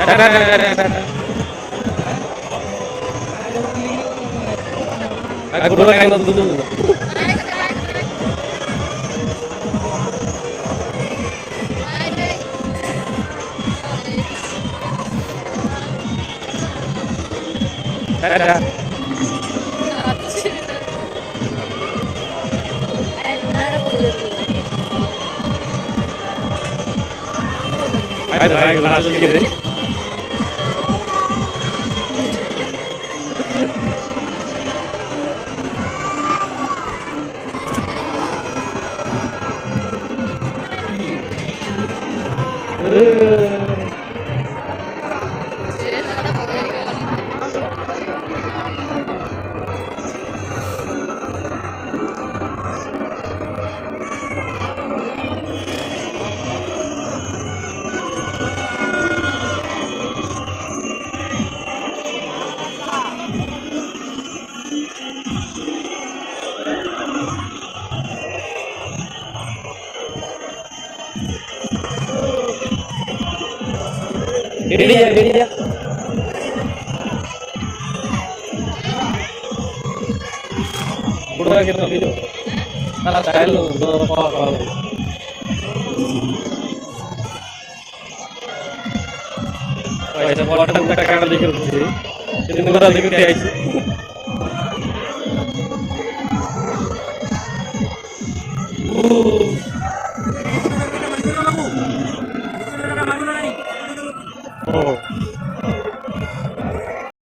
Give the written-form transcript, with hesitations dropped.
Aku dulu kayak nonton dulu. Dadah. Ayo, langsung gini. Ini dia. Udah kita video. Salah style udah apa. ऐसा bottom का camera लेकर घूमे इतने बड़ा लेकर के आई थी